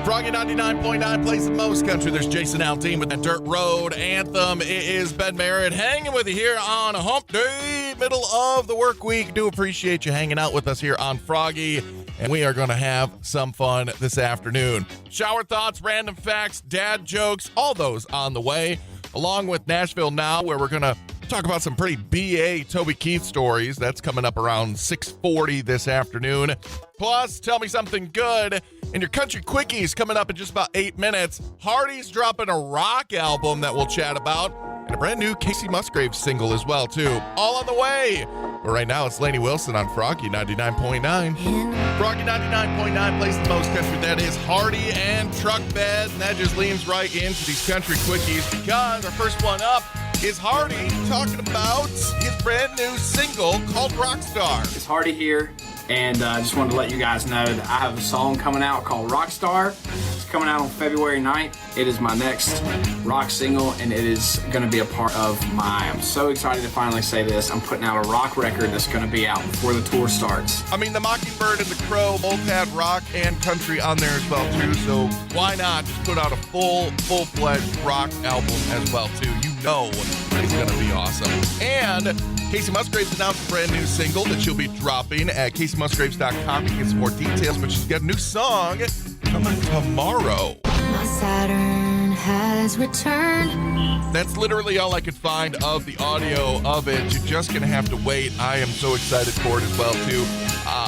Froggy 99.9 plays the most country. There's Jason Aldean with that Dirt Road anthem. It is Ben Merritt hanging with you here on a hump day, middle of the work week. Do appreciate you hanging out with us here on Froggy, and we are going to have some fun this afternoon. Shower thoughts, random facts, dad jokes, all those on the way, along with Nashville Now, where we're going to talk about some pretty BA Toby Keith stories. That's coming up around 6:40 this afternoon. Plus, tell me something good. And your country quickies coming up in just about 8 minutes. Hardy's dropping a rock album that we'll chat about. And a brand new Kacey Musgraves single as well, too. All on the way. But right now, it's Lainey Wilson on Froggy 99.9. Froggy 99.9 plays the most country. That is Hardy and Truck Bed. And that just leans right into these country quickies because our first one up is Hardy talking about his brand new single called Rockstar. It's Hardy here, and I just wanted to let you guys know that I have a song coming out called Rockstar. It's coming out on February 9th. It is my next rock single, and it is going to be a part of I'm so excited to finally say this. I'm putting out a rock record that's going to be out before the tour starts. I mean, the Mockingbird and the Crow both had rock and country on there as well, too, so why not just put out a full-fledged rock album as well, too? You know it's going to be awesome. And Kacey Musgraves announced a brand new single that she'll be dropping at CaseyMusgraves.com. You can get some more details, but she's got a new song coming tomorrow. My Saturn has returned. That's literally all I could find of the audio of it. You're just going to have to wait. I am so excited for it as well, too.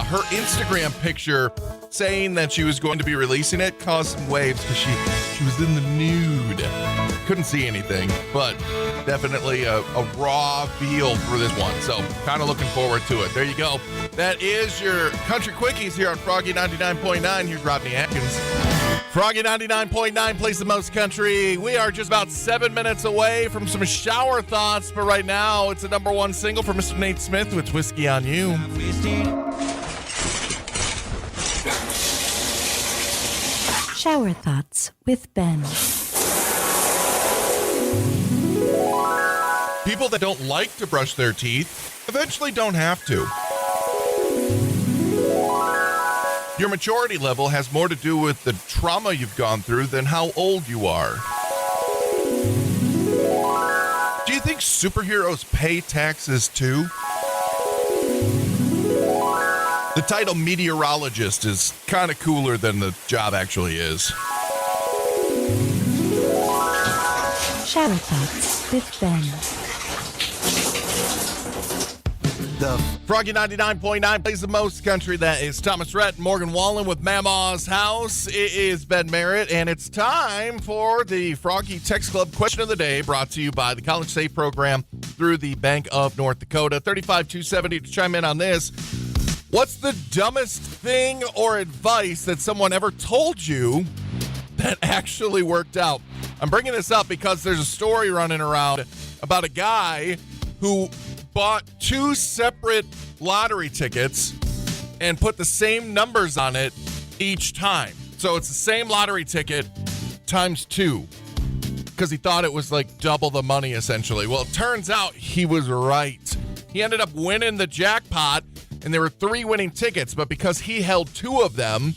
Her Instagram picture saying that she was going to be releasing it caused some waves because she was in the nude. Couldn't see anything, but definitely a raw feel for this one. So kind of looking forward to it. There you go. That is your Country Quickies here on Froggy 99.9. Here's Rodney Atkins. Froggy 99.9 plays the most country. We are just about 7 minutes away from some shower thoughts, but right now it's a number one single for Mr. Nate Smith with Whiskey on You. Shower thoughts with Ben. People that don't like to brush their teeth eventually don't have to. Your maturity level has more to do with the trauma you've gone through than how old you are. Do you think superheroes pay taxes too? The title meteorologist is kind of cooler than the job actually is. Shower thoughts with Ben. The Froggy 99.9 plays the most country. That is Thomas Rhett and Morgan Wallen with Mama's House. It is Ben Merritt, and it's time for the Froggy Text Club question of the day, brought to you by the College Safe Program through the Bank of North Dakota. 35270 to chime in on this. What's the dumbest thing or advice that someone ever told you that actually worked out? I'm bringing this up because there's a story running around about a guy who bought two separate lottery tickets and put the same numbers on it each time. So it's the same lottery ticket times two because he thought it was like double the money, essentially. Well, it turns out he was right. He ended up winning the jackpot, and there were 3 winning tickets, but because he held 2 of them,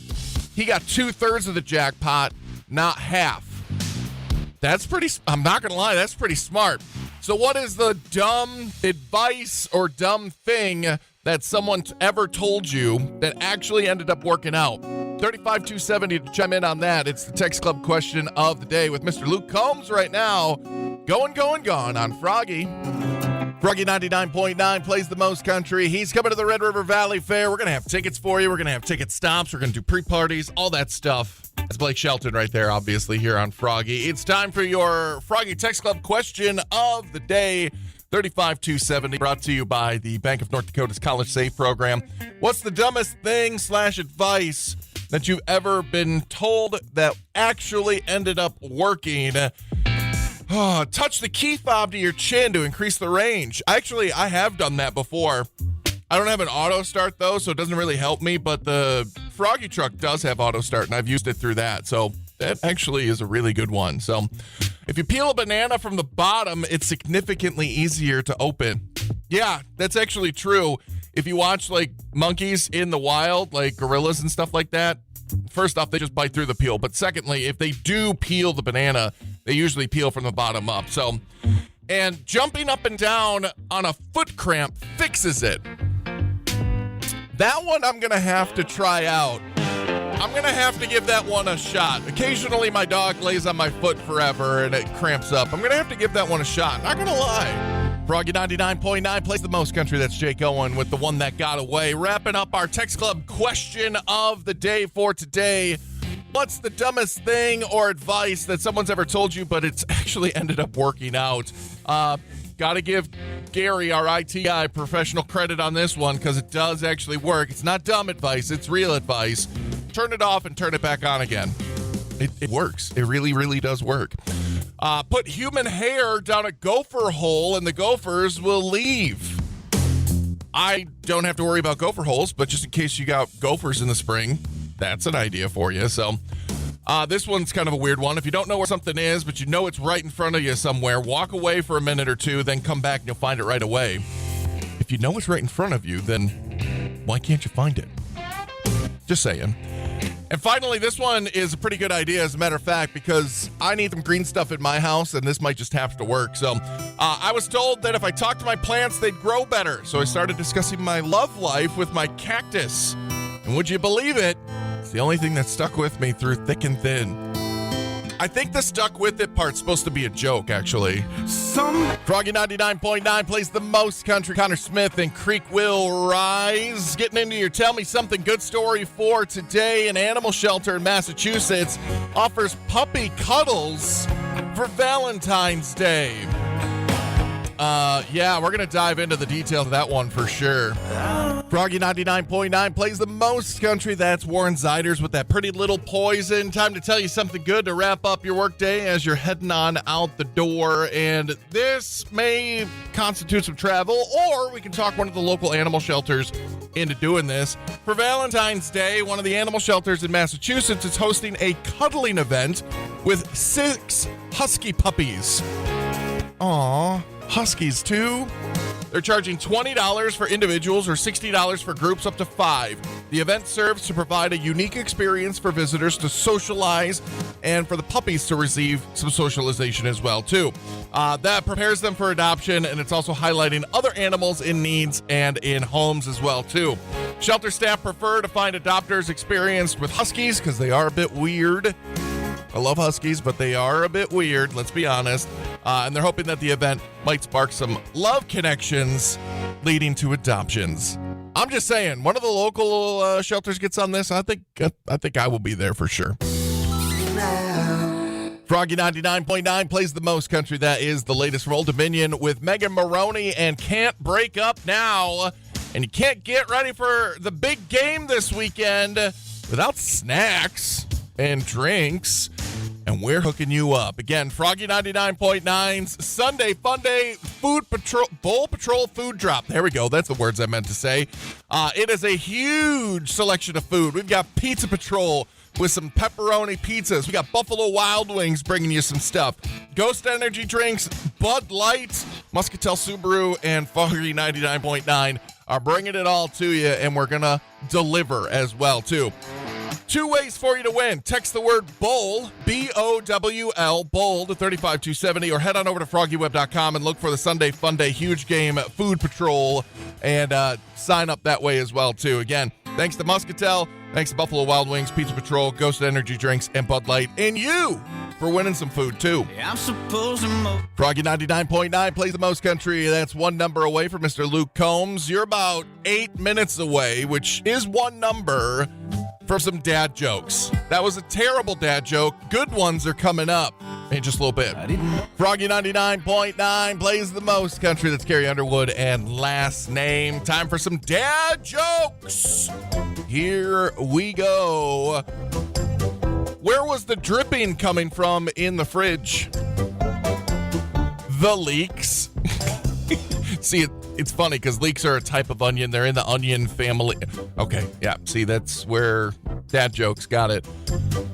he got 2/3 of the jackpot, not half. That's pretty, I'm not going to lie, that's pretty smart. So what is the dumb advice or dumb thing that someone ever told you that actually ended up working out? 35270 to chime in on that. It's the Text Club question of the day with Mr. Luke Combs right now. Going on Froggy. Froggy 99.9 plays the most country. He's coming to the Red River Valley Fair. We're going to have tickets for you. We're going to have ticket stops. We're going to do pre-parties, all that stuff. That's Blake Shelton right there, obviously, here on Froggy. It's time for your Froggy Text Club question of the day. 35270, brought to you by the Bank of North Dakota's College Safe Program. What's the dumbest thing / advice that you've ever been told that actually ended up working? Touch the key fob to your chin to increase the range. Actually, I have done that before. I don't have an auto start, though, so it doesn't really help me, but the Froggy truck does have auto start, and I've used it through that, so that actually is a really good one. So if you peel a banana from the bottom, it's significantly easier to open. Yeah, that's actually true. If you watch, like, monkeys in the wild, like gorillas and stuff like that, First off, they just bite through the peel. But secondly, if they do peel the banana, they usually peel from the bottom up. So, and jumping up and down on a foot cramp fixes it. That one I'm going to have to try out. I'm going to have to give that one a shot. Occasionally, my dog lays on my foot forever and it cramps up. I'm going to have to give that one a shot. Not going to lie. Froggy 99.9 plays the most country. That's Jake Owen with the one that got away. Wrapping up our text club question of the day for today. What's the dumbest thing or advice that someone's ever told you, but it's actually ended up working out? Got to give Gary, our ITI, professional credit on this one because it does actually work. It's not dumb advice. It's real advice. Turn it off and turn it back on again. It works. It really, really does work. Put human hair down a gopher hole and the gophers will leave. I don't have to worry about gopher holes, but just in case you got gophers in the spring, that's an idea for you. So this one's kind of a weird one. If you don't know where something is, but you know it's right in front of you somewhere, walk away for a minute or two, then come back and you'll find it right away. If you know it's right in front of you, then why can't you find it? Just saying. And finally, this one is a pretty good idea, as a matter of fact, because I need some green stuff in my house, and this might just have to work. So I was told that if I talked to my plants, they'd grow better. So I started discussing my love life with my cactus. And would you believe it? It's the only thing that stuck with me through thick and thin. I think the stuck with it part's supposed to be a joke, actually. Froggy 99.9 plays the most country. Connor Smith and Creek Will Rise. Getting into your Tell Me Something Good story for today. An animal shelter in Massachusetts offers puppy cuddles for Valentine's Day. Yeah, we're going to dive into the details of that one for sure. Froggy 99.9 plays the most country. That's Warren Ziders with that Pretty Little Poison. Time to tell you something good to wrap up your workday as you're heading on out the door. And this may constitute some travel, or we can talk one of the local animal shelters into doing this. For Valentine's Day, one of the animal shelters in Massachusetts is hosting a cuddling event with 6 husky puppies. Aww. Huskies, too. They're charging $20 for individuals or $60 for groups up to 5. The event serves to provide a unique experience for visitors to socialize and for the puppies to receive some socialization as well, too. That prepares them for adoption, and it's also highlighting other animals in needs and in homes as well, too. Shelter staff prefer to find adopters experienced with huskies because they are a bit weird. I love huskies, but they are a bit weird, let's be honest. And they're hoping that the event might spark some love connections leading to adoptions. I'm just saying, one of the local shelters gets on this, I think I will be there for sure. Froggy 99.9 plays the most country. That is the latest from Old Dominion with Megan Maroney and Can't Break Up Now. And you can't get ready for the big game this weekend without snacks and drinks, and we're hooking you up. Again, Froggy 99.9's Sunday Fun Day Bowl Patrol Food Drop. There we go. That's the words I meant to say. It is a huge selection of food. We've got Pizza Patrol with some pepperoni pizzas. We got Buffalo Wild Wings bringing you some stuff. Ghost Energy Drinks, Bud Light, Muscatel Subaru, and Froggy 99.9 are bringing it all to you, and we're going to deliver as well, too. 2 ways for you to win. Text the word BOWL, B-O-W-L, BOWL to 35270, or head on over to FroggyWeb.com and look for the Sunday Fun Day Huge Game Food Patrol and sign up that way as well, too. Again, thanks to Muscatel, thanks to Buffalo Wild Wings, Pizza Patrol, Ghost Energy Drinks, and Bud Light, and you for winning some food, too. I'm supposed to Froggy 99.9 plays the most country. That's one number away from Mr. Luke Combs. You're about 8 minutes away, which is one number for some dad jokes. That was a terrible dad joke. Good ones are coming up in just a little bit. Froggy 99.9 plays the most country. That's Carrie Underwood and last name. Time for some dad jokes. Here we go. Where was the dripping coming from in the fridge? The leeks. See, it's funny because leeks are a type of onion. They're in the onion family. Okay, yeah. See, that's where dad jokes got it.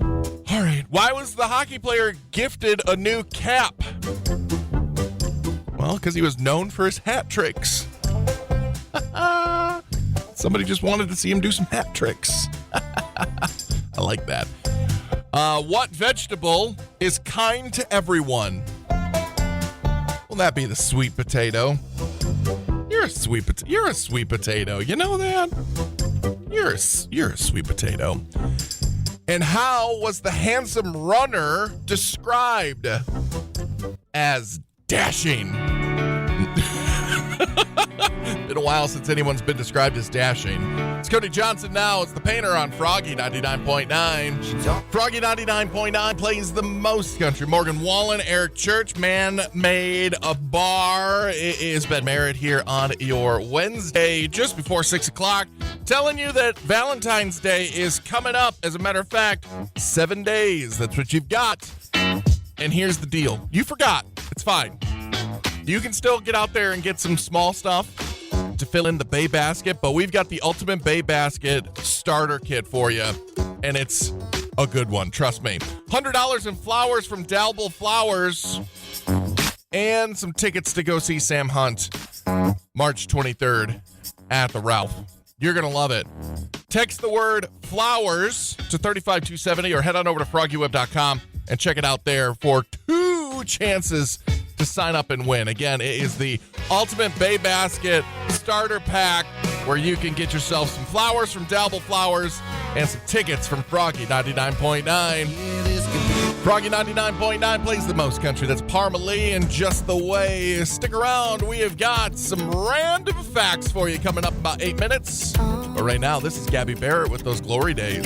All right. Why was the hockey player gifted a new cap? Well, because he was known for his hat tricks. Somebody just wanted to see him do some hat tricks. I like that. What vegetable is kind to everyone? Will that be the sweet potato? You're a sweet potato. You know that? You're a sweet potato. And how was the handsome runner described? As dashing. Been a while since anyone's been described as dashing. It's Cody Johnson now. It's the painter on Froggy 99.9. Froggy 99.9 plays the most country. Morgan Wallen, Eric Church, Man Made a Bar. It is Ben Merritt here on your Wednesday, just before 6 o'clock, telling you that Valentine's Day is coming up. As a matter of fact, 7 days. That's what you've got. And here's the deal. You forgot. It's fine. You can still get out there and get some small stuff to fill in the Bay Basket, but we've got the ultimate Bay Basket starter kit for you, and it's a good one, trust me. $100 in flowers from Dalbel Flowers, and some tickets to go see Sam Hunt March 23rd at the Ralph. You're going to love it. Text the word flowers to 35270 or head on over to FroggyWeb.com and check it out there for 2 chances to sign up and win. Again, it is the Ultimate Bay Basket Starter Pack where you can get yourself some flowers from Dalbel Flowers and some tickets from Froggy 99.9. Froggy 99.9 plays the most country. That's Parmalee and Just the Way. Stick around. We have got some random facts for you coming up in about 8 minutes. But right now, this is Gabby Barrett with those glory days.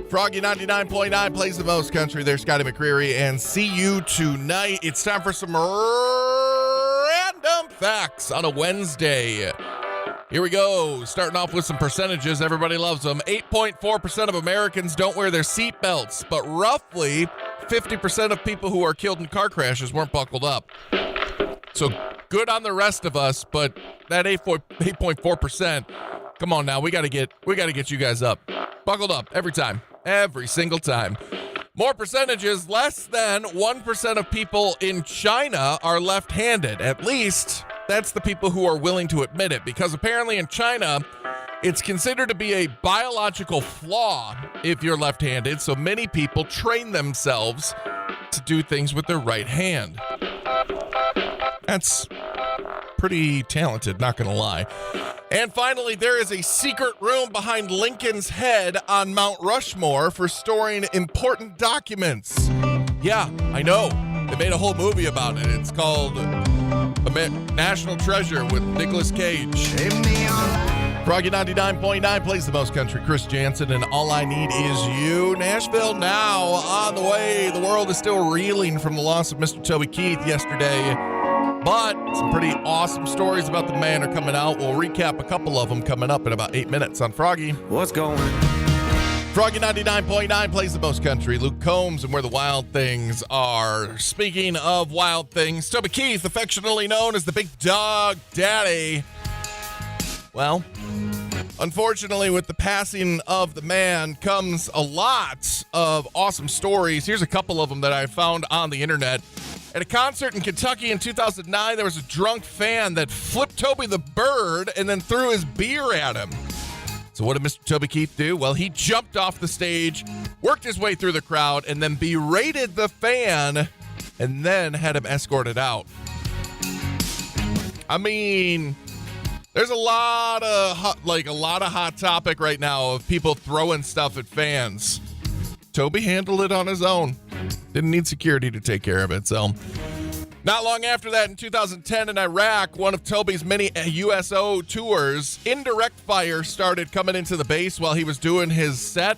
Froggy 99.9 plays the most country. There's Scotty McCreery, and see you tonight. It's time for some random facts on a Wednesday. Here we go. Starting off with some percentages. Everybody loves them. 8.4% of Americans don't wear their seatbelts, but roughly 50% of people who are killed in car crashes weren't buckled up. So good on the rest of us, but that 8.4%, come on now. We got to get you guys up. Buckled up every time. Every single time. More percentages, less than 1% of people in China are left-handed. At least that's the people who are willing to admit it, because apparently in China, it's considered to be a biological flaw if you're left-handed, so many people train themselves to do things with their right hand. That's pretty talented, not gonna lie. And finally, there is a secret room behind Lincoln's head on Mount Rushmore for storing important documents. Yeah, I know. They made a whole movie about it. It's called National Treasure with Nicolas Cage. Froggy 99.9 plays the most country. Chris Jansen and All I Need Is You. Nashville Now on the way. The world is still reeling from the loss of Mr. Toby Keith yesterday. But some pretty awesome stories about the man are coming out. We'll recap a couple of them coming up in about 8 minutes on Froggy. What's going on? Froggy 99.9 plays the most country. Luke Combs and Where the Wild Things Are. Speaking of wild things, Toby Keith, affectionately known as the Big Dog Daddy. Well, unfortunately, with the passing of the man comes a lot of awesome stories. Here's a couple of them that I found on the internet. At a concert in Kentucky in 2009, there was a drunk fan that flipped Toby the bird and then threw his beer at him. So what did Mr. Toby Keith do? Well, he jumped off the stage, worked his way through the crowd, and then berated the fan, and then had him escorted out. I mean, there's a lot of hot topic right now of people throwing stuff at fans. Toby handled it on his own. Didn't need security to take care of it. So, not long after that, in 2010 in Iraq, one of Toby's many USO tours, indirect fire started coming into the base while he was doing his set.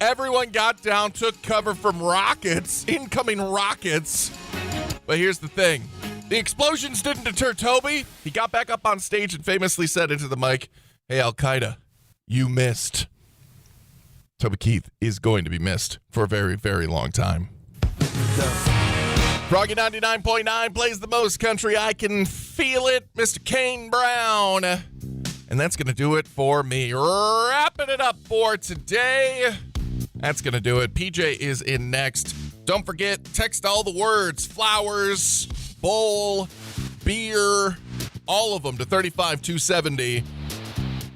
Everyone got down, took cover from rockets, incoming rockets. But here's the thing. The explosions didn't deter Toby. He got back up on stage and famously said into the mic, "Hey, Al-Qaeda, you missed." Toby Keith is going to be missed for a very, very long time. Froggy 99.9 plays the most country. I can feel it, Mr. Kane Brown. And that's going to do it for me. Wrapping it up for today. That's going to do it. PJ is in next. Don't forget, text all the words, flowers, bowl, beer, all of them to 35270.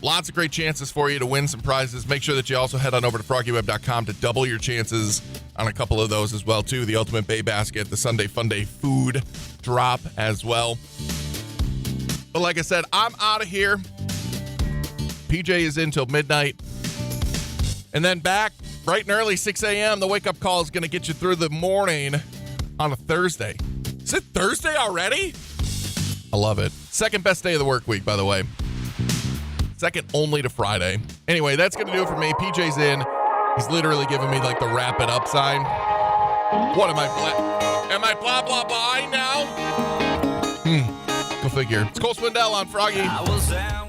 Lots of great chances for you to win some prizes. Make sure that you also head on over to FroggyWeb.com to double your chances on a couple of those as well, too. The Ultimate Bay Basket, the Sunday Funday food drop as well. But like I said, I'm out of here. PJ is in till midnight. And then back bright and early, 6 a.m., the wake-up call is going to get you through the morning on a Thursday. Is it Thursday already? I love it. Second best day of the work week, by the way. Second only to Friday. Anyway, that's going to do it for me. PJ's in. He's literally giving me like the wrap it up sign. What am I blah, blah, blah now? Go figure. It's Cole Swindell on Froggy. I was out